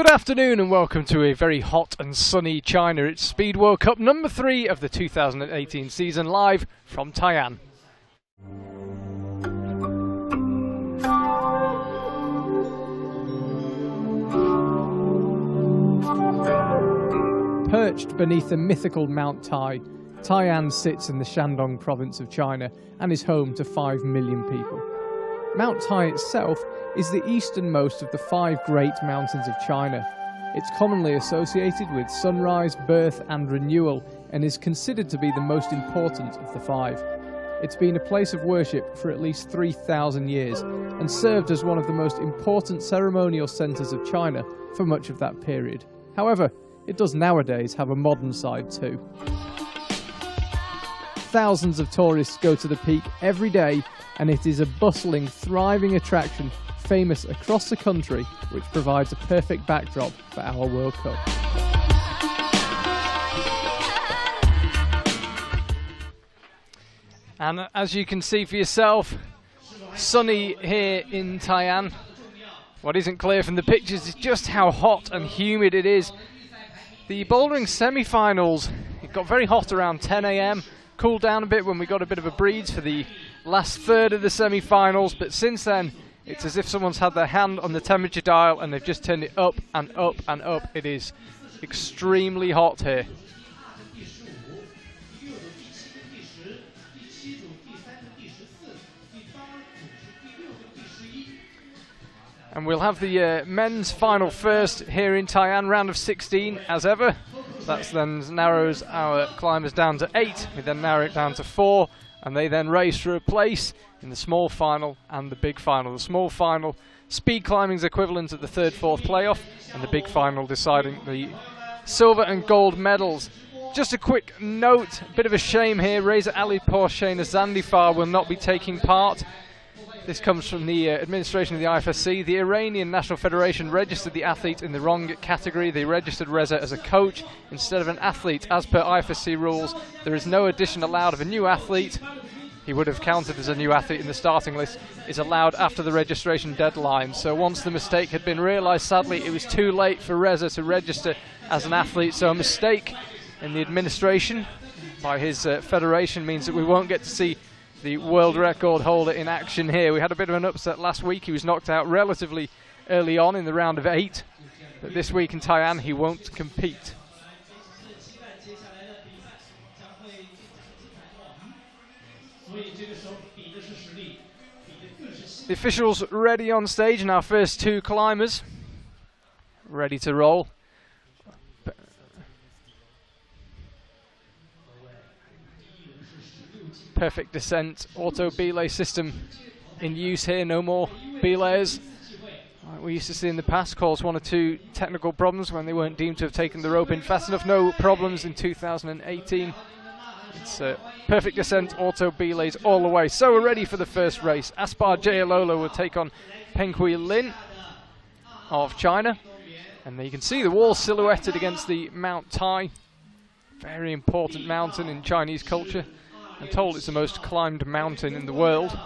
Good afternoon and welcome to a very hot and sunny China. It's Speed World Cup number 3 of the 2018 season, live from Tai'an. Perched beneath the mythical Mount Tai, Tai'an sits in the Shandong province of China and is home to 5 million people. Mount Tai itself is the easternmost of the 5 great mountains of China. It's commonly associated with sunrise, birth and renewal, and is considered to be the most important of the 5. It's been a place of worship for at least 3,000 years and served as one of the most important ceremonial centres of China for much of that period. However, it does nowadays have a modern side too. Thousands of tourists go to the peak every day, and it is a bustling, thriving attraction famous across the country, which provides a perfect backdrop for our World Cup. And as you can see for yourself, sunny here in Tai'an. What isn't clear from the pictures is just how hot and humid it is. The bouldering semi-finals, it got very hot around 10 AM, cooled down a bit when we got a bit of a breeze for the last third of the semi-finals, but since then it's as if someone's had their hand on the temperature dial and they've just turned it up and up and up. It is extremely hot here. And we'll have the men's final first here in Tai'an, round of 16 as ever. That then narrows our climbers down to 8. We then narrow it down to 4, and they then race for a place in the small final and the big final. The small final, speed climbing's equivalent to the 3rd, 4th playoff, and the big final deciding the silver and gold medals. Just a quick note, a bit of a shame here, Reza Ali Porshena Zandifar will not be taking part. This comes from the administration of the IFSC. The Iranian National Federation registered the athlete in the wrong category. They registered Reza as a coach instead of an athlete. As per IFSC rules, there is no addition allowed of a new athlete. He would have counted as a new athlete in the starting list, is allowed after the registration deadline. So once the mistake had been realised, sadly, it was too late for Reza to register as an athlete. So a mistake in the administration by his federation means that we won't get to see the world record holder in action here. We had a bit of an upset last week. He was knocked out relatively early on in the round of 8. But this week in Tai'an, he won't compete. The officials ready on stage, and our first 2 climbers ready to roll. Perfect descent, auto belay system in use here, no more belayers. We used to see in the past cause 1 or 2 technical problems when they weren't deemed to have taken the rope in fast enough. No problems in 2018. It's perfect descent, auto belays all the way. So we're ready for the first race. Aspar Jayalolo will take on Peng Hui Lin of China. And there you can see the wall silhouetted against the Mount Tai. Very important mountain in Chinese culture. I'm told it's the most climbed mountain in the world.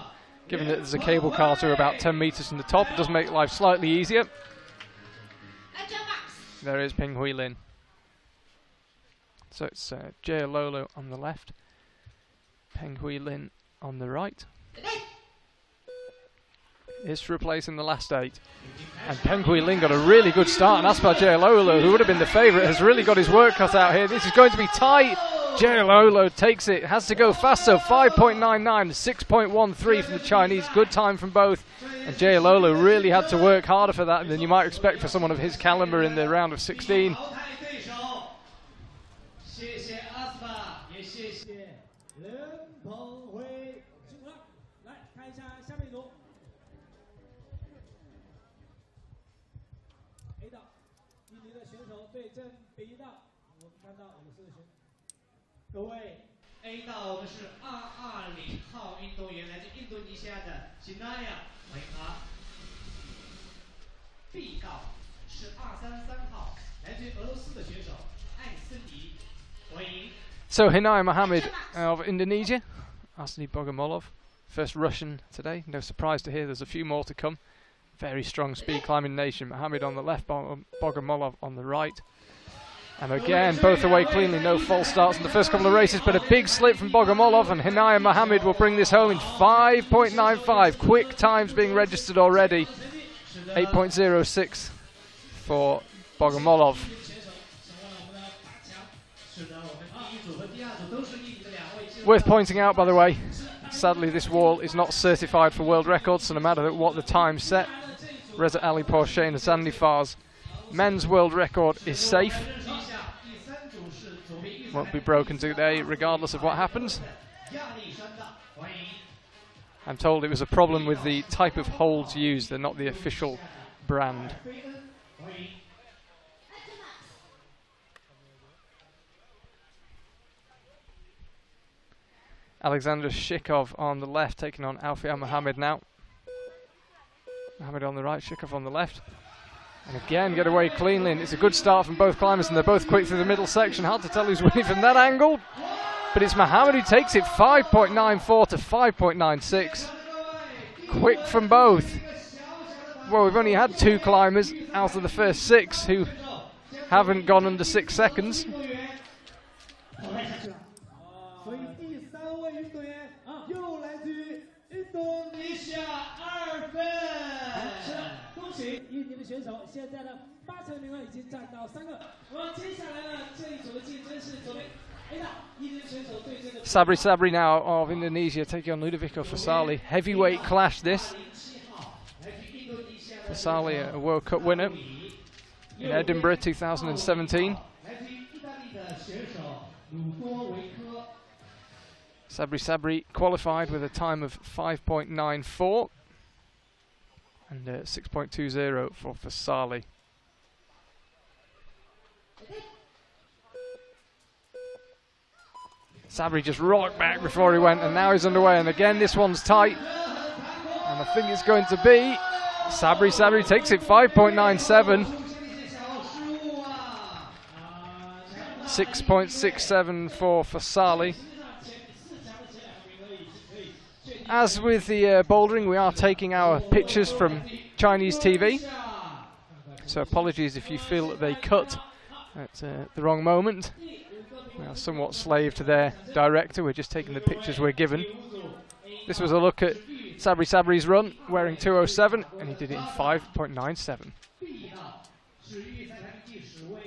Given that there's a cable car to about 10 meters from the top, it does make life slightly easier. There is Peng Hui Lin. So it's Jayalolo on the left, Peng Hui Lin on the right. Is for a place in the last 8. And Peng Hui Lin got a really good start, and Aspar Jayalolo, who would have been the favourite, has really got his work cut out here. This is going to be tight. Jayalolo takes it, has to go faster, 5.99, 6.13 from the Chinese, good time from both. And Jayalolo really had to work harder for that than you might expect for someone of his calibre in the round of 16. A 道我们是220号运动员，来自印度尼西亚的吉纳亚维卡。B 道是233号，来自俄罗斯的选手艾森尼维。So Hinay Mohammed of Indonesia, Arseny Bogomolov, first Russian today. No surprise to hear there's a few more to come. very strong speed climbing nation. Mohammed on the left, Bogomolov on the right. And again, both away cleanly, no false starts in the first couple of races, but a big slip from Bogomolov, and Hinaya Mohammed will bring this home in 5.95. Quick times being registered already. 8.06 for Bogomolov. Worth pointing out, by the way, sadly this wall is not certified for world records, so no matter what the time set, Reza Ali Porsche and Sandy Far's men's world record is safe. Won't be broken today regardless of what happens. I'm told it was a problem with the type of holds used, they're not the official brand. Alexander Shikov on the left, taking on Alfia Mohammed now. Mohammed on the right, Shikov on the left. And again, get away cleanly, and it's a good start from both climbers, and they're both quick through the middle section. Hard to tell who's winning from that angle, but it's Mohammed who takes it 5.94 to 5.96. Quick from both. Well, we've only had 2 climbers out of the first 6 who haven't gone under 6 seconds. Sabri now of Indonesia taking on Ludovico Fasali. Heavyweight clash this. Fasali, a World Cup winner in Edinburgh 2017. Sabri qualified with a time of 5.94 and 6.20 for Fasali. Sabri just rocked back before he went, and now he's underway, and again this one's tight, and I think it's going to be Sabri takes it 5.97. 6.67 for Fasali. As with the bouldering, we are taking our pictures from Chinese TV, so apologies if you feel that they cut at the wrong moment. We are somewhat slave to their director, we're just taking the pictures we're given. This was a look at Sabri's run, wearing 2:07, and he did it in 5.97.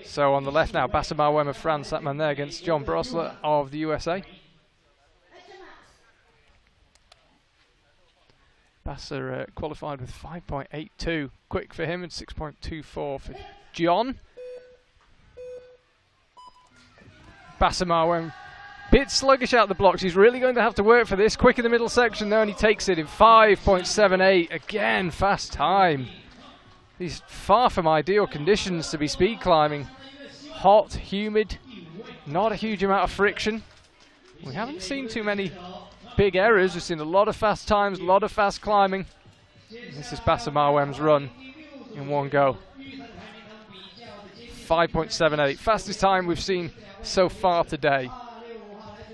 So on the left now, Bassamar Wem of France, that man there against John Brosler of the USA. Basser qualified with 5.82, quick for him, and 6.24 for John. Bassamar Wem, bit sluggish out the blocks, he's really going to have to work for this. Quick in the middle section though, and he takes it in 5.78, again fast time. These far from ideal conditions to be speed climbing. Hot, humid, not a huge amount of friction. We haven't seen too many big errors, we've seen a lot of fast times, a lot of fast climbing. This is Bassamar Wem's run in one go. 5.78, fastest time we've seen so far today.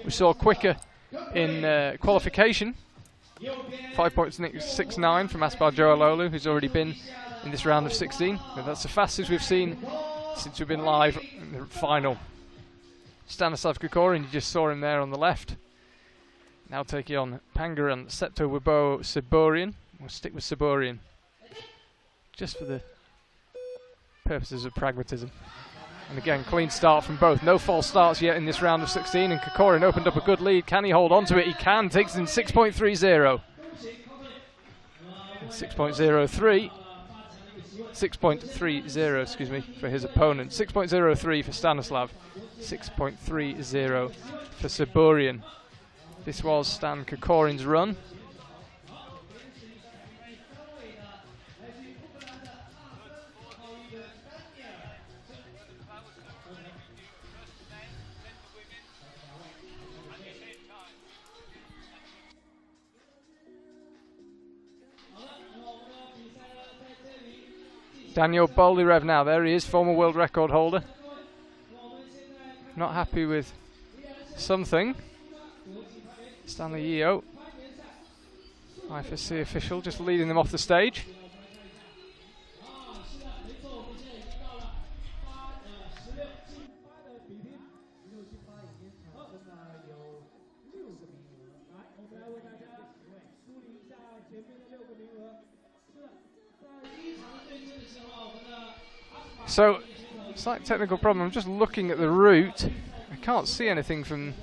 We saw quicker in qualification, 5.69 from Aspar Joalolu, who's already been in this round of 16. But that's the fastest we've seen since we've been live in the final. Stanislav Kokorin, you just saw him there on the left. Now taking on Pangaran Septo Wibo Siborian. We'll stick with Siborian just for the purposes of pragmatism. And again, clean start from both. No false starts yet in this round of 16, and Kokorin opened up a good lead. Can he hold on to it? He can. Takes it in 6.30. 6.03. 6.30, excuse me, for his opponent. 6.03 for Stanislav. 6.30 for Siborian. This was Stan Kokorin's run. Daniel Boldyrev now, there he is, former world record holder. Not happy with something. Stanley Yeo, IFSC official, just leading them off the stage. So, slight technical problem. I'm just looking at the route. I can't see anything from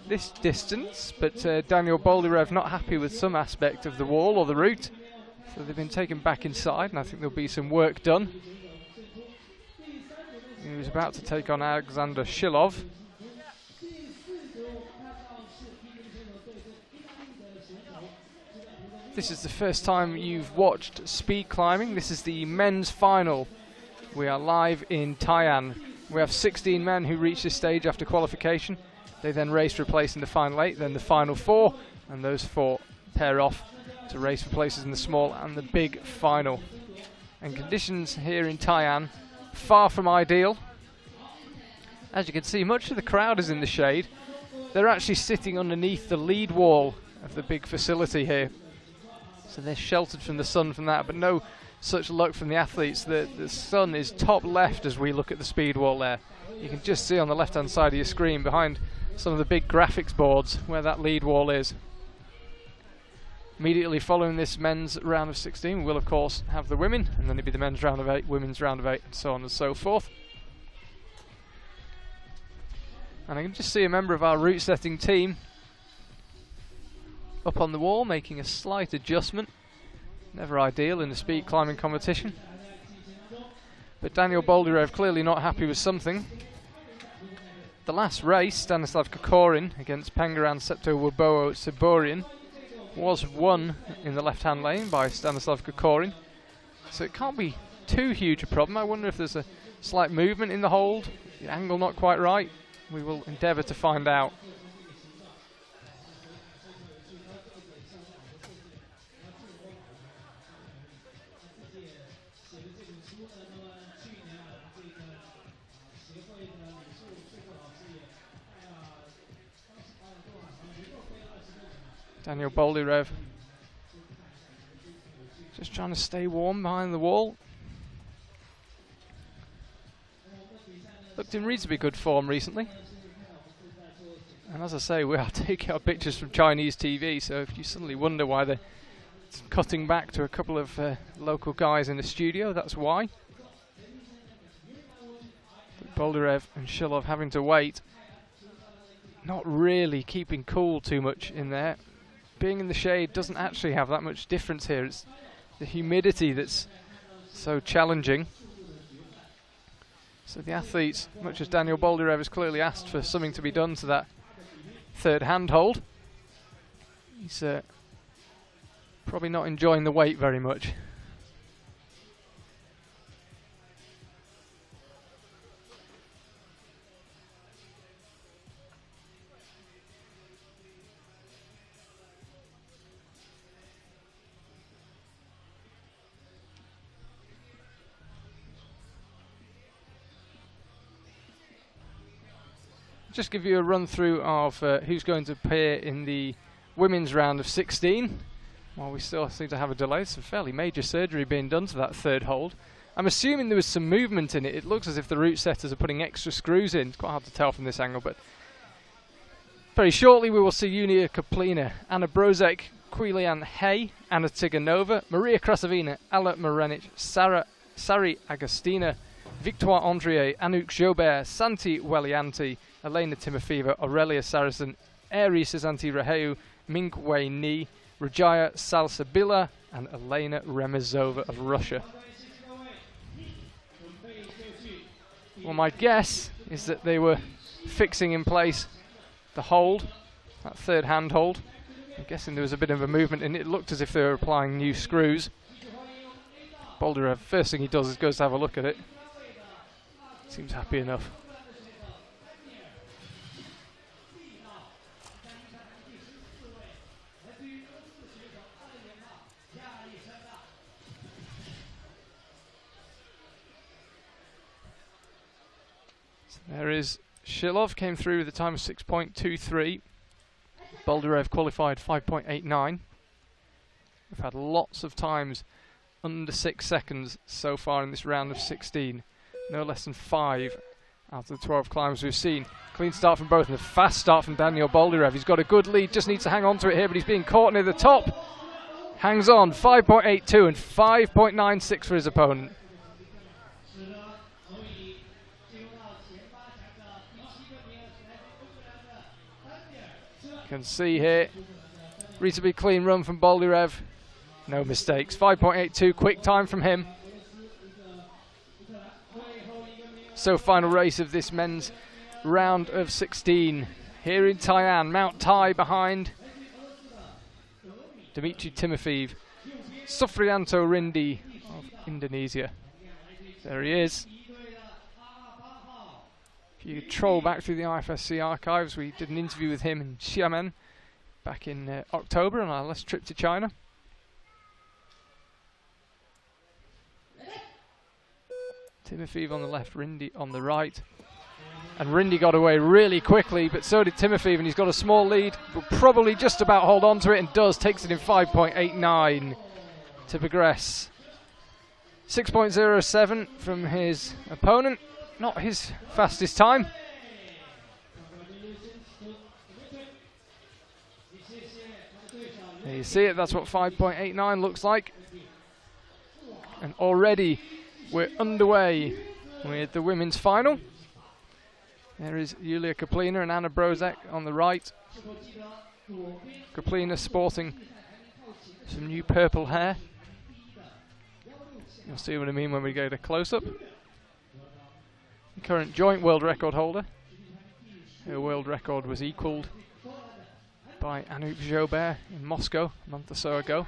this distance, but Daniel Boldyrev not happy with some aspect of the wall or the route. So they've been taken back inside, and I think there'll be some work done. He was about to take on Alexander Shilov. This is the first time you've watched speed climbing. This is the men's final. We are live in Tai'an. We have 16 men who reach this stage after qualification. They then race for a place in the final 8, then the final 4, and those 4 pair off to race for places in the small and the big final. And conditions here in Tai'an, far from ideal. As you can see, much of the crowd is in the shade. They're actually sitting underneath the lead wall of the big facility here. So they're sheltered from the sun from that, but no such luck from the athletes. The sun is top left as we look at the speed wall there. You can just see on the left hand side of your screen behind some of the big graphics boards where that lead wall is. Immediately following this men's round of 16 we'll of course have the women, and then it'll be the men's round of 8, women's round of 8, and so on and so forth. And I can just see a member of our route setting team up on the wall making a slight adjustment. Never ideal in a speed climbing competition. But Daniel Boldyrev clearly not happy with something. The last race, Stanislav Kokorin against Pengaran Septo-Wubowo Siborian, was won in the left-hand lane by Stanislav Kokorin. So it can't be too huge a problem. I wonder if there's a slight movement in the hold, the angle not quite right. We will endeavour to find out. Daniel Boldyrev just trying to stay warm behind the wall. Looked in reasonably good form recently. And as I say, we are taking our pictures from Chinese TV, so if you suddenly wonder why they're cutting back to a couple of local guys in the studio, that's why. But Boldyrev and Shilov having to wait. Not really keeping cool too much in there. Being in the shade doesn't actually have that much difference here. It's the humidity that's so challenging. So the athletes, much as Daniel Boldyrev has clearly asked for something to be done to that third handhold, he's probably not enjoying the weight very much. Just give you a run through of who's going to appear in the women's round of 16. While we still seem to have a delay, some fairly major surgery being done to that third hold. I'm assuming there was some movement in it. It looks as if the route setters are putting extra screws in. It's quite hard to tell from this angle, but very shortly we will see Yulia Kaplina, Anna Brozek, Quilian Hay, Anna Tiganova, Maria Krasavina, Alla Marenic, Sari Agostina, Victoire Andrier, Anouk Jobert, Santi Welianti, Elena Timofeeva, Aurelia Saracen, Eri Sazanti Raheu, Ming Wei Ni, Rajaya Salsabila, and Elena Remezova of Russia. Well, my guess is that they were fixing in place the hold, that third hand hold. I'm guessing there was a bit of a movement and it looked as if they were applying new screws. Boldyrev, first thing he does is goes to have a look at it. Seems happy enough. So there is Shilov, came through with a time of 6.23. Boldyrev qualified 5.89. We've had lots of times under 6 seconds so far in this round of 16. No less than 5 out of the 12 climbers we've seen. Clean start from both and a fast start from Daniel Boldyrev. He's got a good lead, just needs to hang on to it here, but he's being caught near the top. Hangs on, 5.82 and 5.96 for his opponent. can see here, reasonably clean run from Boldyrev. No mistakes. 5.82 quick time from him. So final race of this men's round of 16 here in Tai'an. Mount Tai behind Dmitry Timofeev. Sufrianto Rindi of Indonesia. There he is. If you troll back through the IFSC archives, we did an interview with him in Xiamen back in October on our last trip to China. Timofeev on the left, Rindi on the right. And Rindi got away really quickly, but so did Timofeev, and he's got a small lead. Will probably just about hold on to it, and does. Takes it in 5.89 to progress. 6.07 from his opponent. Not his fastest time. There you see it, that's what 5.89 looks like. And already we're underway with the women's final. There is Yulia Kaplina and Anna Brozek on the right. Kaplina sporting some new purple hair. You'll see what I mean when we go to close-up. Current joint world record holder. Her world record was equalled by Anoop Jobert in Moscow a month or so ago.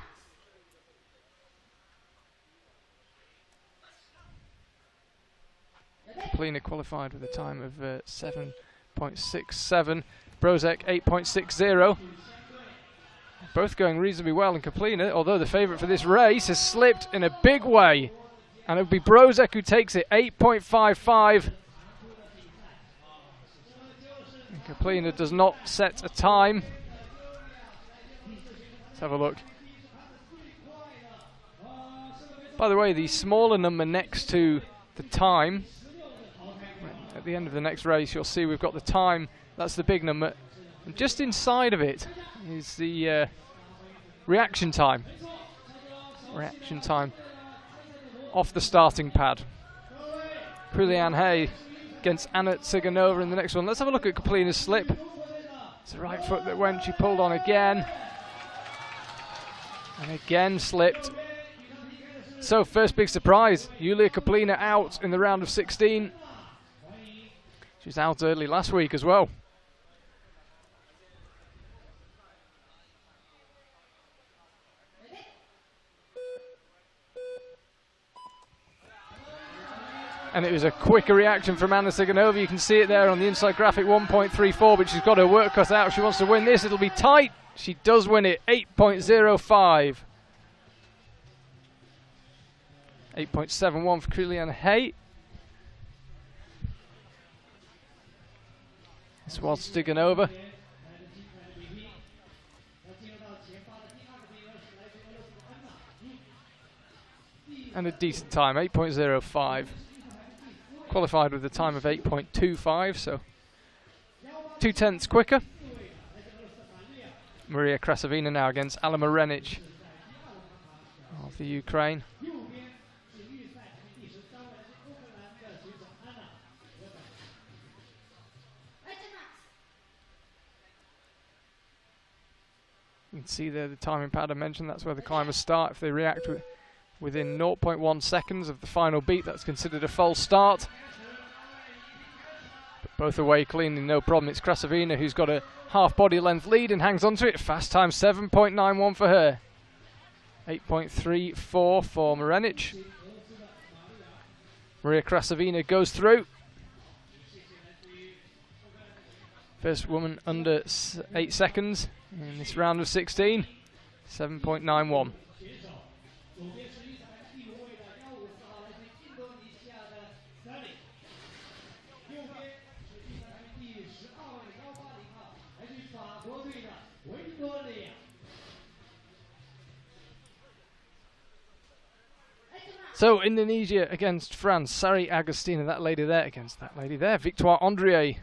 Kaplina qualified with a time of 7.67. Brozek 8.60. Both going reasonably well, and Kaplina, although the favourite for this race, has slipped in a big way. And it will be Brozek who takes it, 8.55. And Kaplina does not set a time. Let's have a look. By the way, the smaller number next to the time, at the end of the next race, you'll see we've got the time. That's the big number. And just inside of it is the reaction time. Reaction time off the starting pad. Julianne Hay against Anna Tsiganova in the next one. Let's have a look at Kaplina's slip. It's the right foot that went. She pulled on again. And again slipped. So first big surprise, Yulia Kaplina out in the round of 16. She was out early last week as well. And it was a quicker reaction from Anna Tsiganova. You can see it there on the inside graphic, 1.34, but she's got her work cut out. If she wants to win this, it'll be tight. She does win it, 8.05. 8.71 for Julianne Hay. This was Tsiganova. And a decent time, 8.05. Qualified with a time of 8.25, so 0.2 quicker. Maria Krasavina now against Alla Marenic of the Ukraine. You can see there the timing pad I mentioned, that's where the climbers start. If they react within 0.1 seconds of the final beat, that's considered a false start. But both away cleanly, no problem. It's Krasavina who's got a half body length lead and hangs on to it. Fast time 7.91 for her. 8.34 for Marenic. Maria Krasavina goes through. First woman under 8 seconds in this round of 16. 7.91. So Indonesia against France. Sari Agustina, that lady there, against that lady there. Victoire Andrier.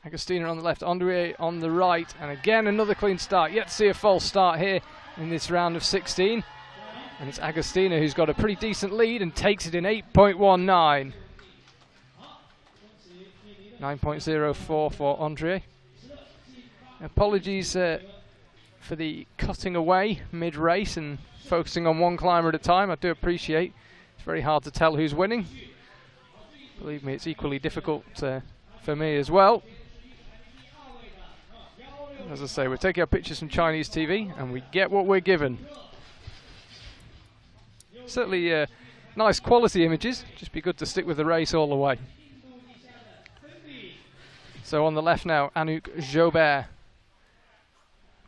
Agustina on the left, Andrier on the right, and again another clean start. Yet to see a false start here in this round of 16. And it's Agustina who's got a pretty decent lead and takes it in 8.19. 9.04 for Andrier. Apologies for the cutting away mid-race and focusing on one climber at a time. I do appreciate it's very hard to tell who's winning. Believe me, it's equally difficult for me as well. As I say, we're taking our pictures from Chinese TV and we get what we're given. Certainly nice quality images, just be good to stick with the race all the way. So on the left now, Anouk Jobert.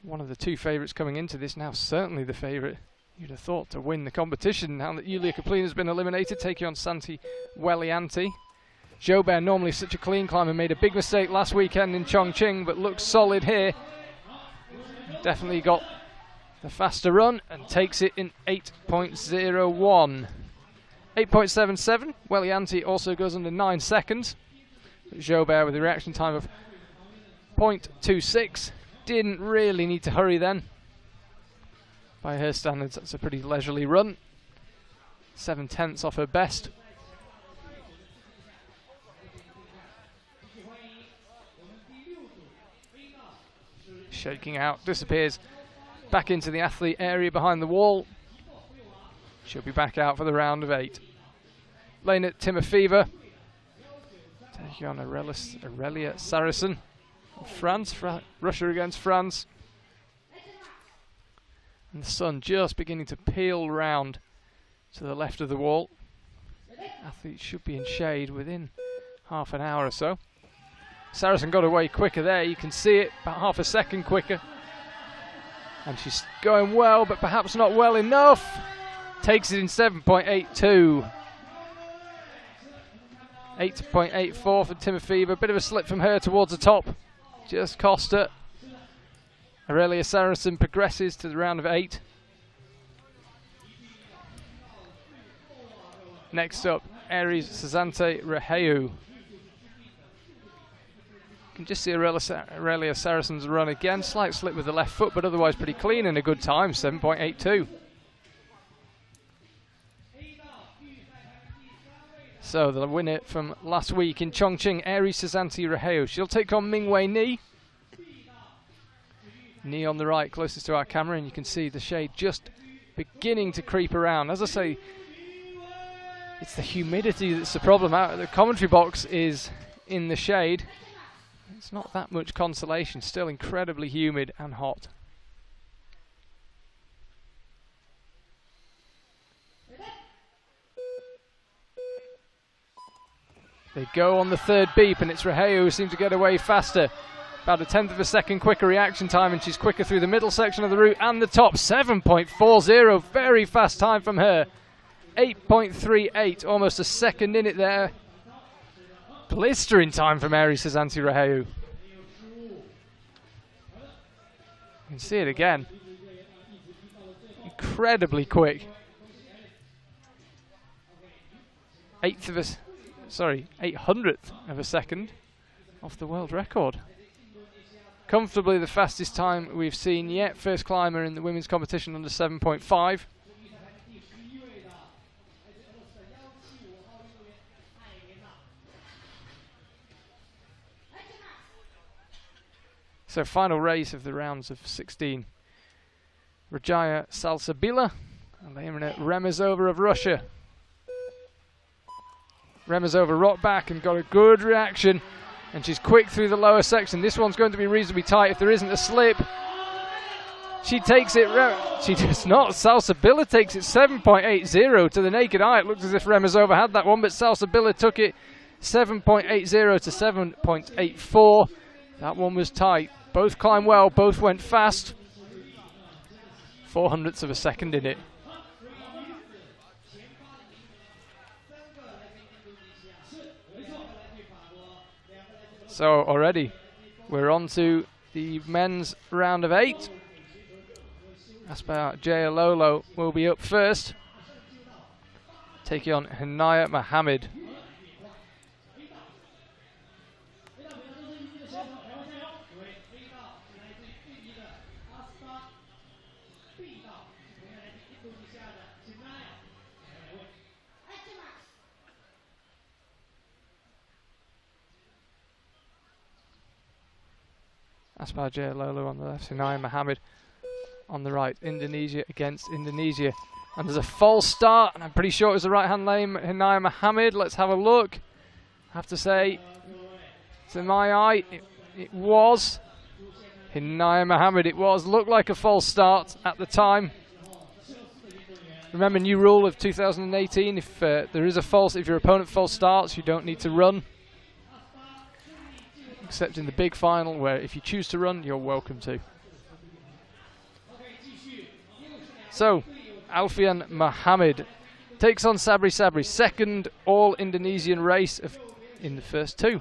One of the two favourites coming into this, now certainly the favourite, you'd have thought, to win the competition now that Yulia Kaplin has been eliminated, taking on Santi Wellianti. Jobert, normally such a clean climber, made a big mistake last weekend in Chongqing, but looks solid here. Definitely got the faster run and takes it in 8.01. 8.77, Wellianti also goes under 9 seconds. But Jobert with a reaction time of 0.26. Didn't really need to hurry then. By her standards, that's a pretty leisurely run. 7/10 off her best. Shaking out, disappears back into the athlete area behind the wall. She'll be back out for the round of 8. Lena Timofeeva taking on Aurelia Saracen. France, Russia against France. And the sun just beginning to peel round to the left of the wall. Athletes should be in shade within half an hour or so. Saracen got away quicker there, you can see it, about half a second quicker. And she's going well, but perhaps not well enough. Takes it in 7.82. 8.84 for Timofeeva, a bit of a slip from her towards the top. Just cost her. Aurelia Saracen progresses to the round of 8. Next up, Aries Sazante Raheu. You can just see Aurelia Saracen's run again. Slight slip with the left foot, but otherwise pretty clean and a good time, 7.82. So the winner from last week in Chongqing, Aries Sazante Raheu. She'll take on Mingwei Ni. Ni on the right, closest to our camera, and you can see the shade just beginning to creep around. As I say, it's the humidity that's the problem. The commentary box is in the shade. It's not that much consolation, still incredibly humid and hot. They go on the third beep, and it's Raheu who seems to get away faster. About 1/10 of a second quicker reaction time, and she's quicker through the middle section of the route and the top. 7.40, very fast time from her. 8.38, almost a second in it there. Blistering time from Aries Sazante Raheu. You can see it again. Incredibly quick. 800th of a second off the world record. Comfortably the fastest time we've seen yet. First climber in the women's competition under 7.5. So final race of the rounds of 16. Rajaya Salsabila and Elena Remezova of Russia. Remezova rocked back and got a good reaction, and she's quick through the lower section. This one's going to be reasonably tight if there isn't a slip. She takes it, she does not. Salsabila takes it 7.80 to the naked eye. It looked as if Remezova had that one, but Salsabila took it 7.80 to 7.84. That one was tight. Both climbed well, both went fast. 0.04 of a second in it. So already we're on to the men's round of 8. Aspar Jayalolo will be up first, taking on Hanaya Mohammed. Aspaja Lolo on the left, Hinaya Mohammed on the right. Indonesia against Indonesia. And there's a false start, and I'm pretty sure it was the right-hand lane, Hinaya Mohammed. Let's have a look. I have to say, to my eye, it was Hinaya Mohammed. It was. Looked like a false start at the time. Remember, new rule of 2018, if there is a false, if your opponent false starts, you don't need to run. Except in the big final, where if you choose to run, you're welcome to. So, Alfian Mohammed takes on Sabri Sabri, second all-Indonesian race in the first two.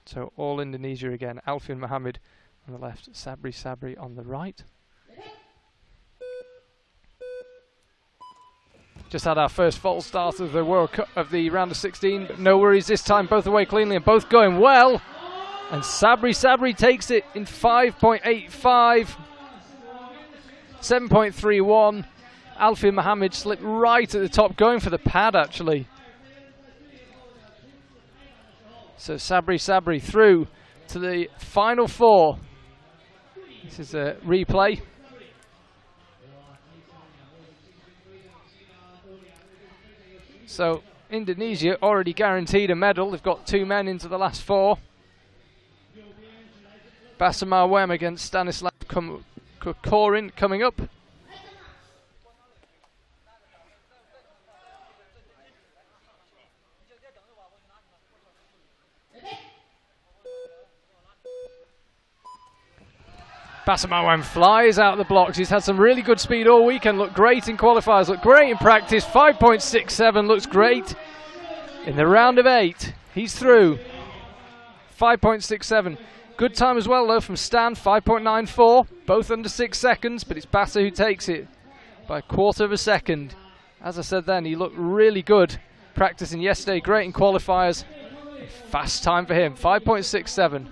So all Indonesia again, Alfian Mohammed on the left, Sabri Sabri on the right. Just had our first false start of the World Cup of the round of 16, but no worries this time, both away cleanly and both going well. And Sabri Sabri takes it in 5.85, 7.31. Alfian Mohammed slipped right at the top, going for the pad actually. So Sabri Sabri through to the final four. This is a replay. So Indonesia already guaranteed a medal. They've got two men into the last four. Basamar Wem against Stanislav Kokorin coming up. Basamar Wem flies out of the blocks. He's had some really good speed all weekend. Looked great in qualifiers, looked great in practice. 5.67 looks great in the round of 8. He's through. 5.67. Good time as well though from Stan, 5.94. Both under 6 seconds, but it's Bassa who takes it by a quarter of a second. As I said then, he looked really good practicing yesterday. Great in qualifiers. Fast time for him, 5.67.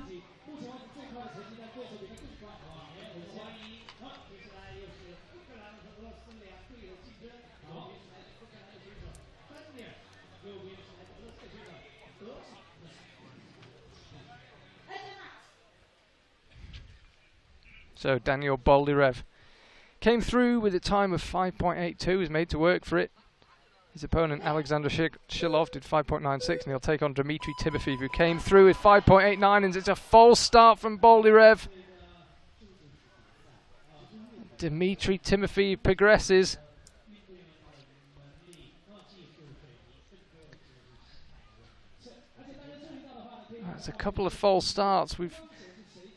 So Daniel Boldyrev came through with a time of 5.82, was made to work for it. His opponent Alexander Shilov did 5.96, and he'll take on Dmitry Timofeev, who came through with 5.89, and it's a false start from Boldyrev. Dmitry Timofeev progresses. That's a couple of false starts. We've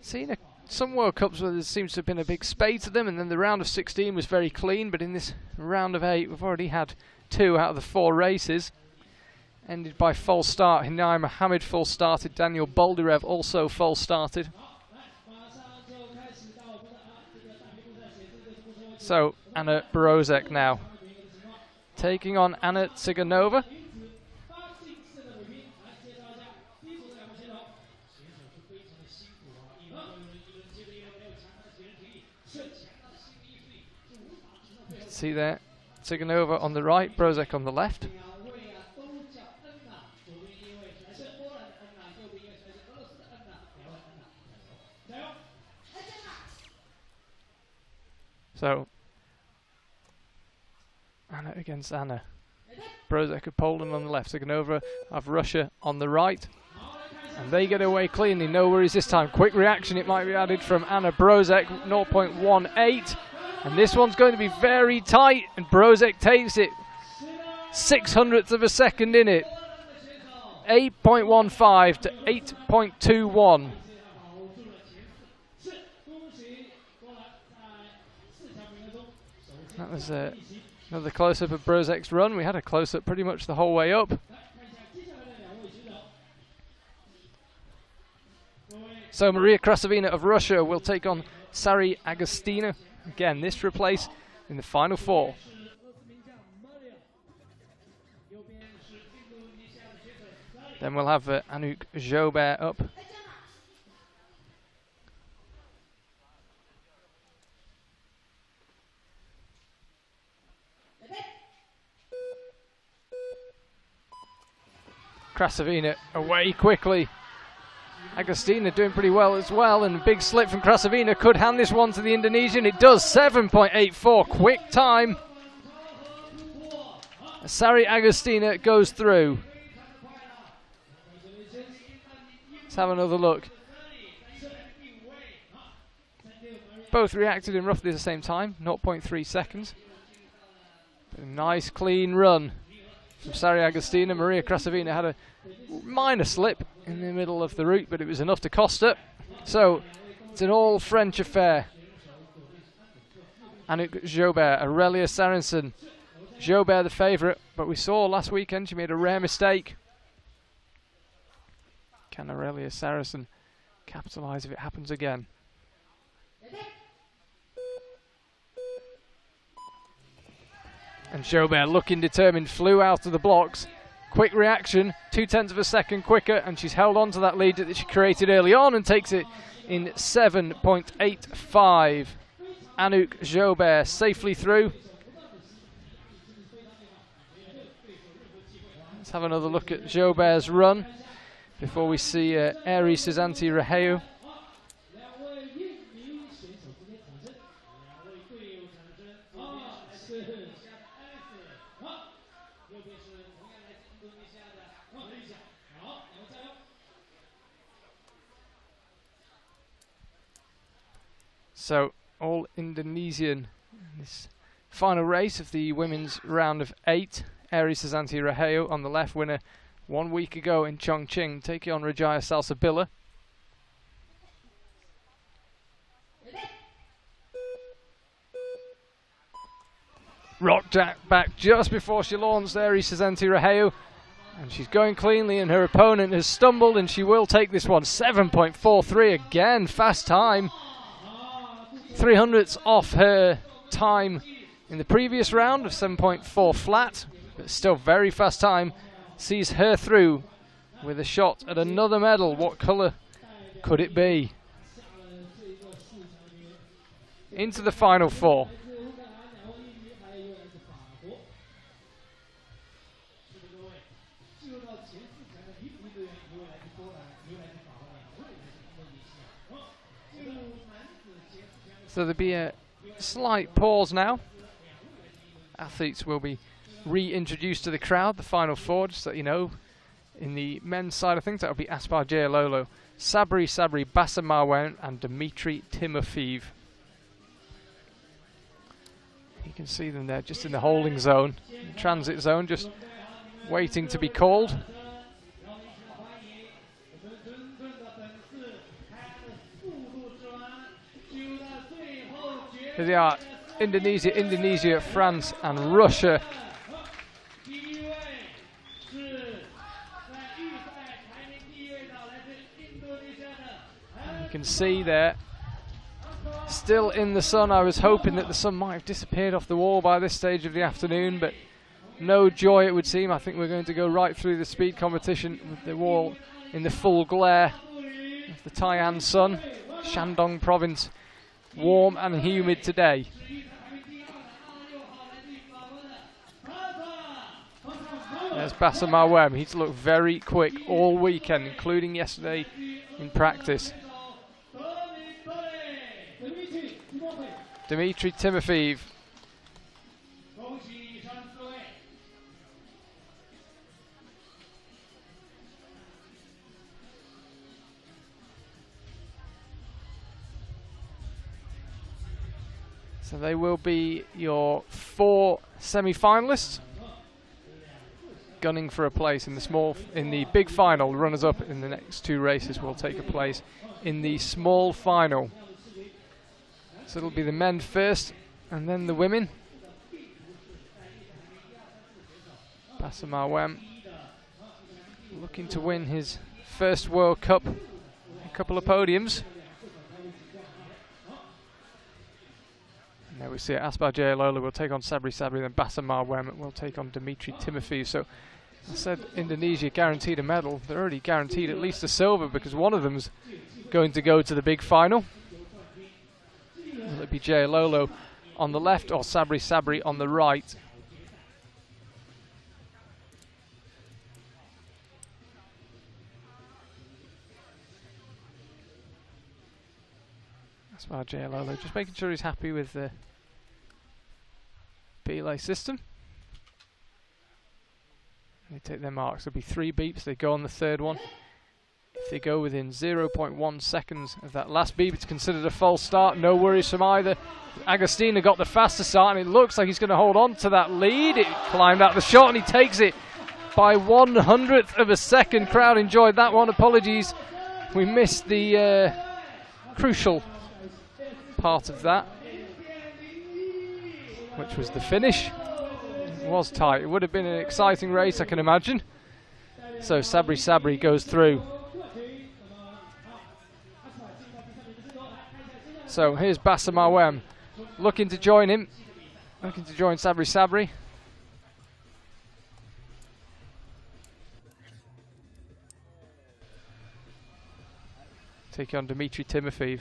seen some World Cups where there seems to have been a big spate to them, and then the round of 16 was very clean, but in this round of 8 we've already had 2 out of the 4 races. Ended by false start. Hinaya Mohammed false started, Daniel Boldyrev also false started. So Anna Borozek now taking on Anna Tsiganova. See there, Tsiganova on the right, Borozek on the left. So Anna against Anna. Borozek of Poland on the left, Tsiganova of Russia on the right. And they get away cleanly, no worries this time. Quick reaction, it might be added from Anna Borozek, 0.18. And this one's going to be very tight, and Borozek takes it. 600th of a second in it. 8.15 to 8.21. That was another close-up of Borozek's run. We had a close-up pretty much the whole way up. So Maria Krasavina of Russia will take on Sari Agostina. Again, this replace in the final 4. Then we'll have Anouk Jobert up. Krasavina away quickly. Agostina doing pretty well as well, and a big slip from Krasavina could hand this one to the Indonesian. It does. 7.84, quick time. Sari Agostina goes through. Let's have another look. Both reacted in roughly the same time, 0.3 seconds. But a nice clean run from Sari Agostina. Maria Krasavina had a minor slip in the middle of the route, but it was enough to cost her. So it's an all French affair. Anouk Jobert, Aurelia Sarensen. Jobert the favourite, but we saw last weekend she made a rare mistake. Can Aurelia Sarensen capitalise if it happens again? And Jobert, looking determined, flew out of the blocks. Quick reaction, 0.2 of a second quicker, and she's held on to that lead that she created early on and takes it in 7.85. Anouk Jobert safely through. Let's have another look at Jobert's run before we see Airi Susanti Raheu. So, all Indonesian in this final race of the women's round of 8. Airi Susanti Raheu on the left, winner 1 week ago in Chongqing, taking on Rajaya Salsabila. Rocked back just before she launched, Airi Susanti Raheu. And she's going cleanly, and her opponent has stumbled, and she will take this one. 7.43 again, fast time. 300ths off her time in the previous round of 7.4 flat, but still very fast time. Sees her through with a shot at another medal. What colour could it be? Into the final 4. So there'll be a slight pause now. Athletes will be reintroduced to the crowd, the final 4, just so you know. In the men's side of things, that will be Aspar Jayalolo, Sabri Bassa Marwan, and Dmitry Timofeev. You can see them there just in the holding zone, the transit zone, just waiting to be called. Here they are, Indonesia, France and Russia. And you can see there, still in the sun. I was hoping that the sun might have disappeared off the wall by this stage of the afternoon, but no joy it would seem. I think we're going to go right through the speed competition with the wall in the full glare of the Tai'an sun. Shandong province, warm and humid today. There's Bassa Marwan. He's looked very quick all weekend, including yesterday in practice. Dmitry Timofeev. So they will be your 4 semi-finalists, gunning for a place in the big final. Runners-up in the next 2 races will take a place in the small final. So it'll be the men first, and then the women. Bassa Marwan looking to win his first World Cup, a couple of podiums. There we see it. Aspar Jayalolo will take on Sabri, then Bassa Marwan will take on Dmitry Timofeev. So I said Indonesia guaranteed a medal. They're already guaranteed at least a silver, because one of them's going to go to the big final. Will it be Jayalolo on the left or Sabri on the right? Aspar Jayalolo just making sure he's happy with the belay system. They take their marks. There'll be 3 beeps. They go on the third one. If they go within 0.1 seconds of that last beep, it's considered a false start. No worries from either. Agostina got the faster start, and it looks like he's going to hold on to that lead. It climbed out the shot, and he takes it by 1/100th of a second. Crowd enjoyed that one. Apologies, we missed the crucial part of that, which was the finish. It was tight. It would have been an exciting race, I can imagine. So Sabri goes through. So here's Bassa Mawem looking to join him, looking to join Sabri. Take on Dmitry Timofeev.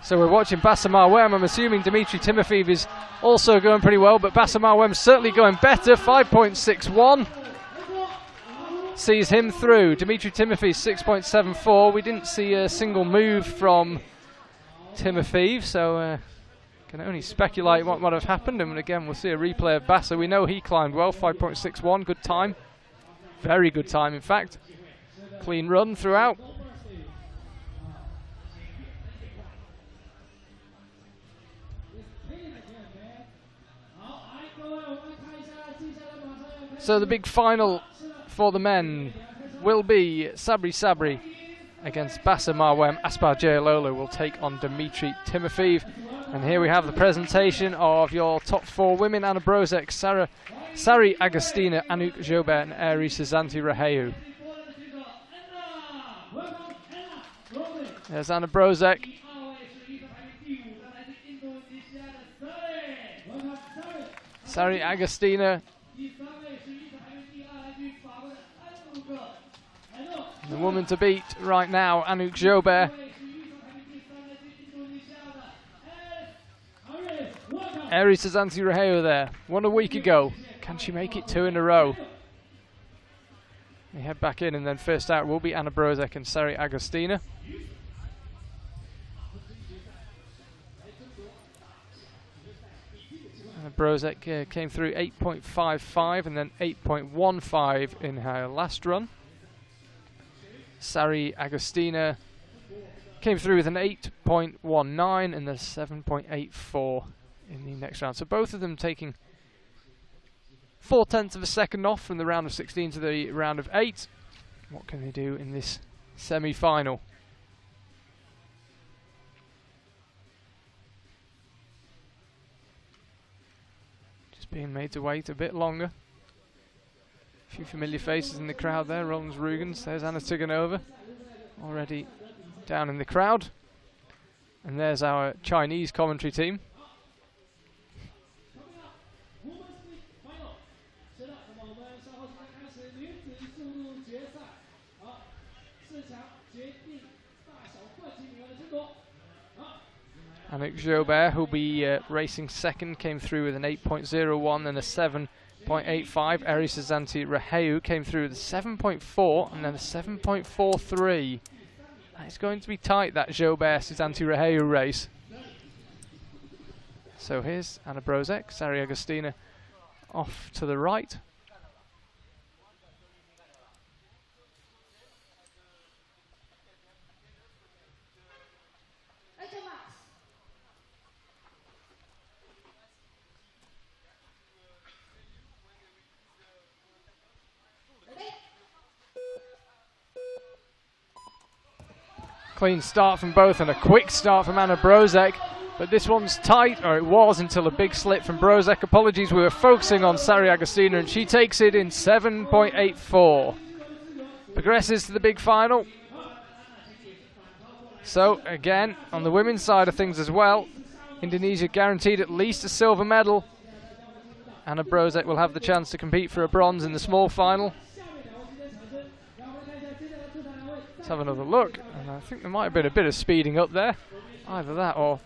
So we're watching Bassa Mawem. I'm assuming Dmitry Timofeev is also going pretty well, but Bassa Mawem's certainly going better. 5.61 sees him through. Dmitry Timofeev 6.74. We didn't see a single move from Timofeev, so can only speculate what might have happened. And again, we'll see a replay of Bassa. We know he climbed well. 5.61, good time, very good time in fact. Clean run throughout. So the big final for the men will be Sabri against Bassa Mawem. Aspar Jayalolo will take on Dmitry Timofeev. And here we have the presentation of your top 4 women: Anna Brozek, Sari Agostina, Anouk Jobert and Eri Sezanti Raheu. There's Anna Brozek. Sari Agostina. The woman to beat right now, Anouk Jobert. Eri Sezanti Raheu there. Won a week ago. Can she make it 2 in a row? We head back in, and then first out will be Anna Brozek and Sari Agostina. Anna Brozek came through 8.55 and then 8.15 in her last run. Sari Agostina came through with an 8.19 and the 7.84 in the next round. So both of them taking 0.4 of a second off from the round of 16 to the round of 8. What can they do in this semi-final? Just being made to wait a bit longer. A few familiar faces in the crowd there. Roland Rugens, there's Anna Tiganova, already down in the crowd. And there's our Chinese commentary team. Anouk Jobert, who'll be racing second, came through with an 8.01 and a 7.85. Eri Sezanti Raheu came through with a 7.4 and then a 7.43. It's going to be tight, that Jobert Sezanti Raheu race. So here's Anna Brozek, Sari Agostina off to the right. Clean start from both and a quick start from Anna Brozek, but this one's tight, or it was until a big slip from Brozek. Apologies, we were focusing on Sari Agostina and she takes it in 7.84. Progresses to the big final. So again, on the women's side of things as well, Indonesia guaranteed at least a silver medal. Anna Brozek will have the chance to compete for a bronze in the small final. Let's have another look, and I think there might have been a bit of speeding up there. Either that or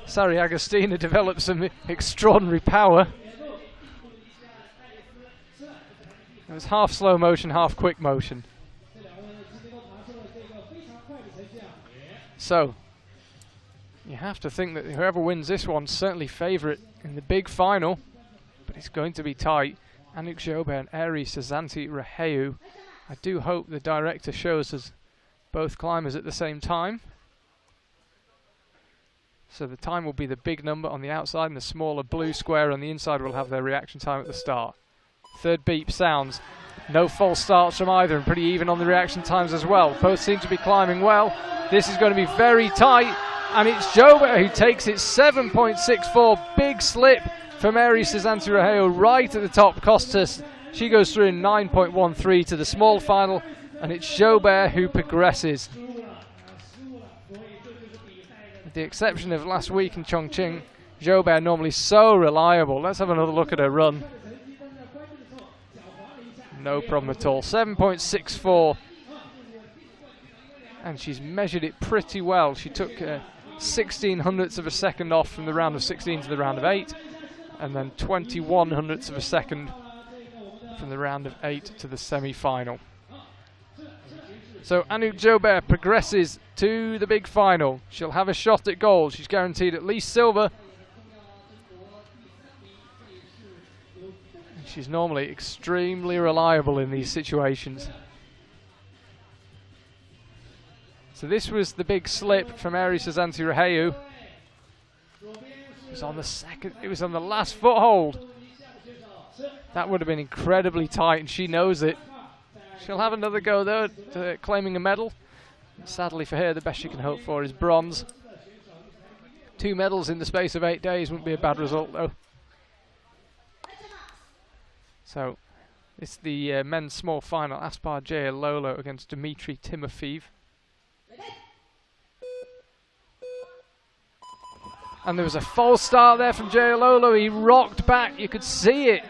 Sari Agostina developed some extraordinary power. It was half slow motion, half quick motion. So, you have to think that whoever wins this one's certainly favourite in the big final, but it's going to be tight. Anouk Jobert and Eri Sazanti Raheu. I do hope the director shows us both climbers at the same time. So the time will be the big number on the outside, and the smaller blue square on the inside will have their reaction time at the start. Third beep sounds. No false starts from either, and pretty even on the reaction times as well. Both seem to be climbing well. This is going to be very tight, and it's Jobert who takes it. 7.64, big slip from Eri Sazanti Raheu right at the top. Costas, she goes through in 9.13 to the small final, and it's Jobert who progresses. With the exception of last week in Chongqing, Jobert normally so reliable. Let's have another look at her run. No problem at all. 7.64. And she's measured it pretty well. She took 16 hundredths of a second off from the round of 16 to the round of 8. And then 21 hundredths of a second from the round of 8 to the semi-final. So Anouk Jobert progresses to the big final. She'll have a shot at gold. She's guaranteed at least silver. And she's normally extremely reliable in these situations. So this was the big slip from Eri Sazanti Raheu. It was on the second. It was on the last foothold. That would have been incredibly tight, and she knows it. She'll have another go though at claiming a medal. Sadly for her, the best she can hope for is bronze. 2 medals in the space of 8 days wouldn't be a bad result though. So it's the men's small final. Aspar Jayalolo against Dmitry Timofeev. And there was a false start there from Jayalolo. He rocked back, you could see it.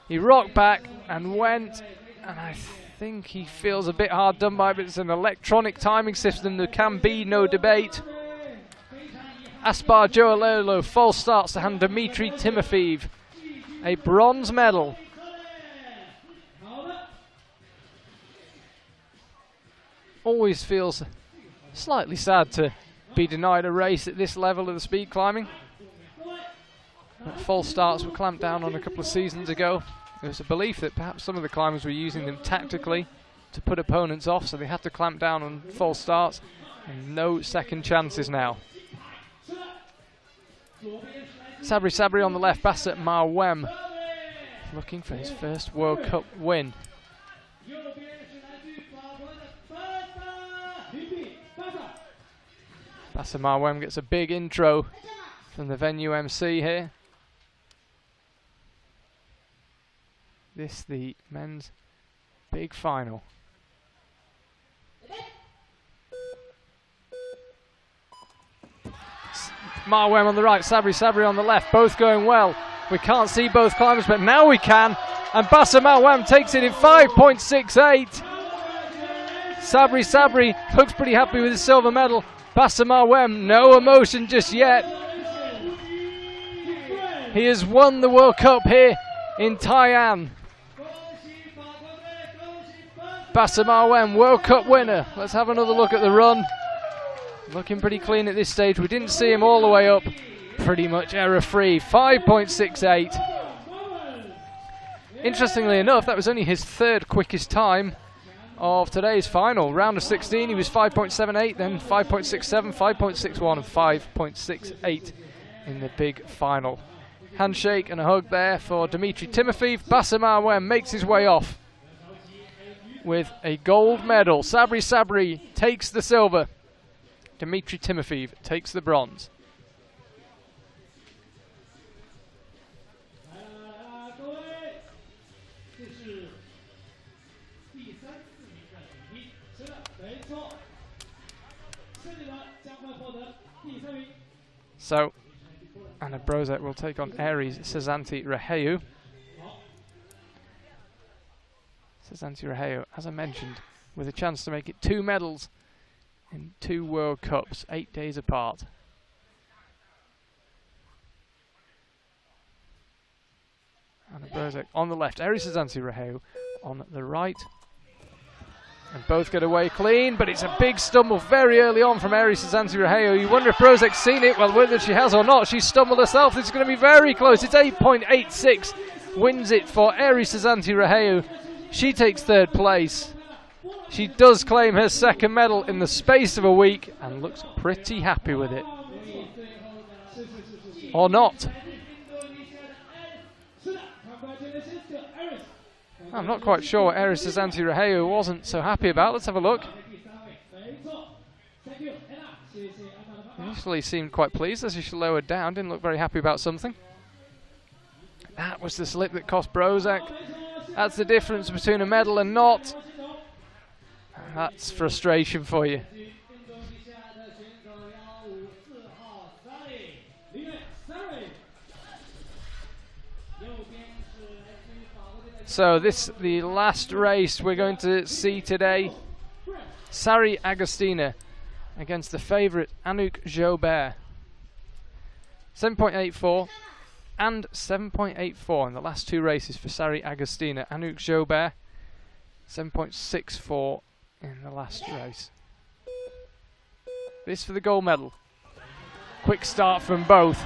He rocked back and went, and I think he feels a bit hard done by, but it's an electronic timing system. There can be no debate. Aspar Jayalolo false starts to hand Dmitry Timofeev a bronze medal. Always feels slightly sad to be denied a race at this level of the speed climbing. But false starts were clamped down on a couple of seasons ago. There was a belief that perhaps some of the climbers were using them tactically to put opponents off, so they had to clamp down on false starts, and no second chances now. Sabri on the left, Bassett Marwem looking for his first World Cup win. Bassett Marwem gets a big intro from the venue MC here. This the men's big final. Marwem on the right, Sabri on the left, both going well. We can't see both climbers, but now we can. And Bassett Marwem takes it in 5.68. Sabri looks pretty happy with his silver medal. Bassett Marwem, no emotion just yet. He has won the World Cup here in Tai'an. Bassett Marwem, World Cup winner. Let's have another look at the run. Looking pretty clean at this stage. We didn't see him all the way up. Pretty much error-free. 5.68. Interestingly enough, that was only his third quickest time of today's final. Round of 16, he was 5.78, then 5.67, 5.61, and 5.68 in the big final. Handshake and a hug there for Dmitry Timofeev. Bassett Marwem makes his way off with a gold medal. Sabri takes the silver. Dmitry Timofeev takes the bronze. So, Anna Brozek will take on Eri Sazanti Raheu. Sazanti Raheu, as I mentioned, with a chance to make it 2 medals in 2 World Cups, 8 days apart. Anna Brozek on the left, Eri Sazanti-Raheu on the right. And both get away clean, but it's a big stumble very early on from Eri Sazanti-Raheu. You wonder if Brozek's seen it. Well, whether she has or not, she stumbled herself. This is going to be very close. It's 8.86. Wins it for Eri Sazanti-Raheu. She takes third place. She does claim her second medal in the space of a week and looks pretty happy with it. Or not. I'm not quite sure what Eri Sazanti-Raheu wasn't so happy about. Let's have a look. Initially seemed quite pleased as she lowered down. Didn't look very happy about something. That was the slip that cost Brozek. That's the difference between a medal and not. That's frustration for you. So this the last race we're going to see today. Sari Agostina against the favourite Anouk Jobert. 7.84 and 7.84 in the last two races for Sari Agostina. Anouk Jobert 7.64 in the last race. This for the gold medal. Quick start from both.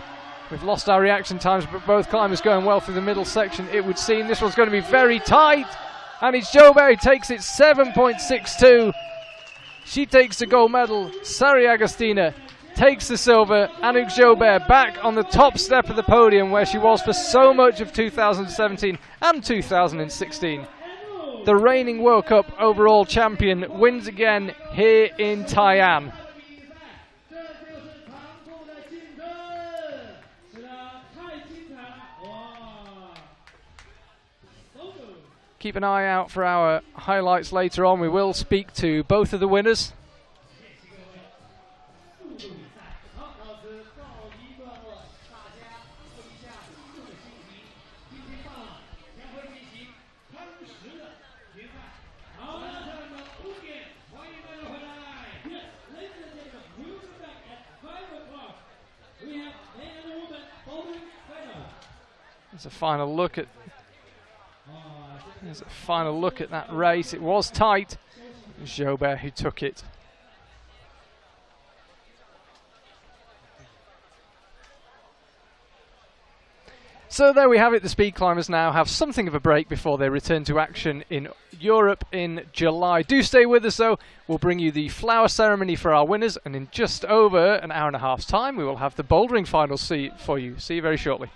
We've lost our reaction times, but both climbers going well through the middle section. It would seem this one's going to be very tight. And it's Jobert who takes it 7.62. She takes the gold medal. Sari Agostina takes the silver. Anouk Jobert back on the top step of the podium where she was for so much of 2017 and 2016. The reigning World Cup overall champion wins again here in Tai'an. Keep an eye out for our highlights later on. We will speak to both of the winners. There's a final look at that race. It was tight. It was Jobert who took it. So there we have it. The speed climbers now have something of a break before they return to action in Europe in July. Do stay with us though. We'll bring you the flower ceremony for our winners, and in just over an hour and a half's time we will have the bouldering final for you. See you very shortly.